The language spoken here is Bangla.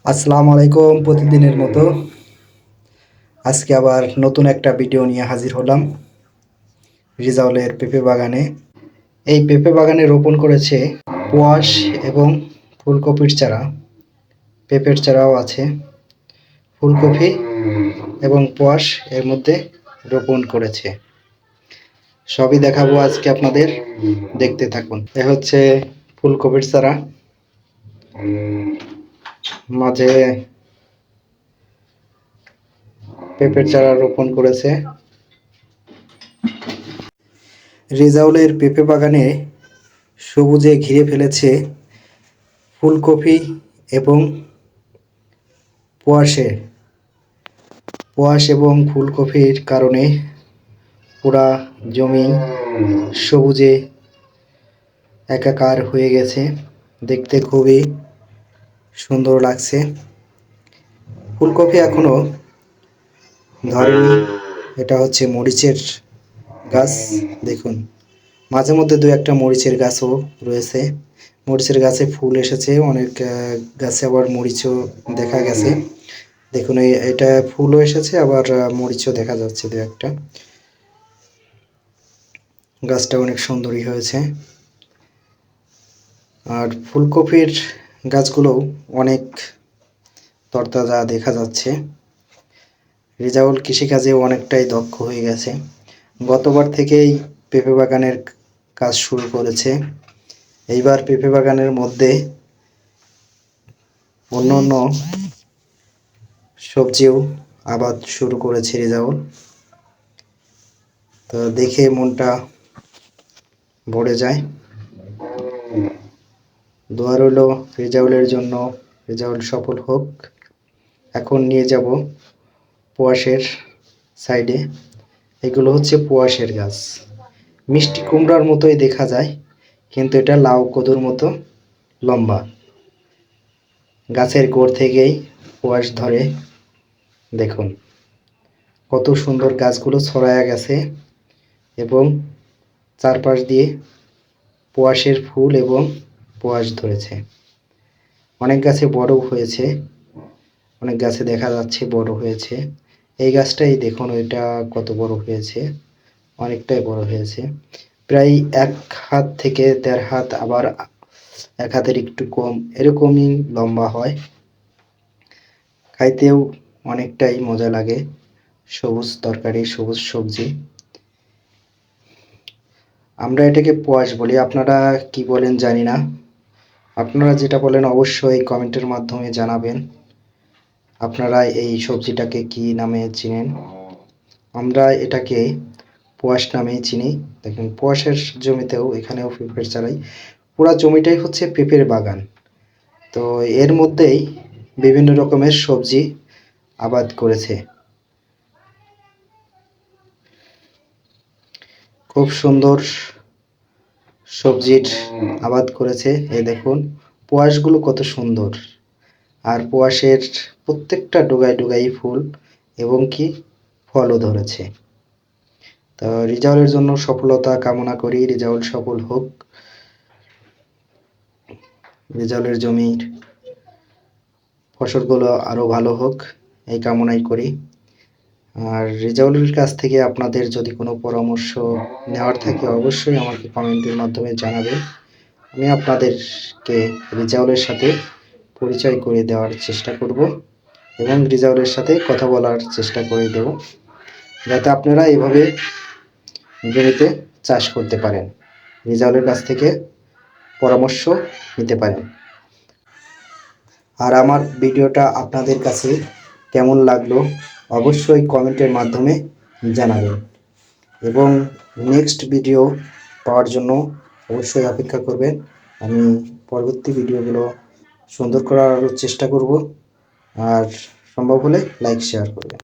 আসসালামু আলাইকুম। প্রতিদিনের মতো আজকে আবার নতুন একটা ভিডিও নিয়ে হাজির হলাম রিজাউলের পেঁপে বাগানে। এই পেঁপে বাগানে রোপণ করেছে কোয়াশ এবং ফুলকপির চারা। পেঁপের চারাও আছে, ফুলকপি এবং কোয়াশ এর মধ্যে রোপণ করেছে। সবই দেখাবো আজকে আপনাদের, দেখতে থাকুন। এ হচ্ছে ফুলকপির চারা, মাঝে পেঁপের চারা রোপণ করেছে। রেজাউলের পেঁপে বাগানে সবুজে ঘিরে ফেলেছে ফুলকপি এবং কোয়াশ এবং ফুলকপির কারণে পুরা জমি সবুজে একাকার হয়ে গেছে। দেখতে খুবই সুন্দর লাগছে। ফুলকপি এখনো ধরেনি। এটা হচ্ছে মরিচের গাছ। দেখুন, মাঝে মধ্যে দু একটা মরিচের গাছও রয়েছে। মরিচের গাছে ফুল এসেছে, অনেক গাছে আবার মরিচও দেখা গেছে। দেখুন, এটা ফুলও এসেছে, আবার মরিচও দেখা যাচ্ছে দু একটা। গাছটা অনেক সুন্দরই হয়েছে। আর ফুলকপির গাছগুলোও অনেক তরতাজা দেখা যাচ্ছে। রেজাউল কৃষিকাজে অনেকটাই দক্ষ হয়ে গেছে। গতবার থেকেই পেঁপে বাগানের কাজ শুরু করেছে। এইবার পেঁপে বাগানের মধ্যে অন্য সবজিও আবাদ শুরু করেছে রেজাউল। তো দেখে মনটা ভরে যায়। দোয়া রইল রেজাউলের জন্য, রেজাউল সফল হোক। এখন নিয়ে যাব পোয়াশের সাইডে। এগুলো হচ্ছে পোয়াশের গাছ। মিষ্টি কুমড়ার মতোই দেখা যায়, কিন্তু এটা লাউ কদুর মতো লম্বা। গাছের গোড় থেকেই পোয়াশ ধরে। দেখুন কত সুন্দর গাছগুলো ছড়ায়া গেছে এবং চারপাশ দিয়ে পোয়াশের ফুল এবং পোয়াশ ধরেছে। অনেক গাছে বড় হয়েছে, অনেক গাছে দেখা যাচ্ছে বড় হয়েছে। এই গাছটাই দেখুন, ওইটা কত বড় হয়েছে, অনেকটাই বড় হয়েছে। প্রায় 1 হাত থেকে 1.5 হাত, আবার 1 হাতের একটু কম, এরকমই লম্বা হয়। খাইতেও অনেকটাই মজা লাগে। সবুজ তরকারি, সবুজ সবজি। আমরা এটাকে পোয়াশ বলি, আপনারা কি বলেন জানি না। আপনারা যেটা বলেন অবশ্যই কমেন্টের মাধ্যমে জানাবেন। আপনারা এই সবজিটাকে কি নামে চিনেন? আমরা এটাকে পোয়াশ নামেই চিনি। দেখুন, পোয়াশের জমিতেও এখানেও পেঁপের চারাই। পুরা জমিটাই হচ্ছে পেঁপের বাগান। তো এর মধ্যেই বিভিন্ন রকমের সবজি আবাদ করেছে। খুব সুন্দর সবজির আবাদ করেছে। এই দেখুন পোয়াশগুলো কত সুন্দর। আর পোয়াশের প্রত্যেকটা ডোগায় ডোগায় ফুল এবং কি ফলও ধরেছে। তো রেজাউলের জন্য সফলতা কামনা করি, রেজাউল সফল হোক। রেজাউলের জমির ফসলগুলো আরও ভালো হোক, এই কামনাই করি। আর রেজাউলের কাছ থেকে আপনাদের যদি কোনো পরামর্শ নেওয়ার থাকে অবশ্যই আমাকে কমেন্টের মাধ্যমে জানাবেন। আমি আপনাদেরকে রেজাউলের সাথে পরিচয় করে দেওয়ার চেষ্টা করব এবং রেজাউলের সাথে কথা বলার চেষ্টা করে দেব, যাতে আপনারা এভাবে জমিতে চাষ করতে পারেন, রেজাউলের কাছ থেকে পরামর্শ নিতে পারেন। আর আমার ভিডিওটা আপনাদের কাছে কেমন লাগলো অবশ্যই কমেন্টের মাধ্যমে জানাবেন এবং নেক্সট ভিডিও পাওয়ার জন্য অবশ্যই অপেক্ষা করবেন। আমি পরবর্তী ভিডিওগুলো সুন্দর করার চেষ্টা করব। আর সম্ভব হলে লাইক শেয়ার করবেন।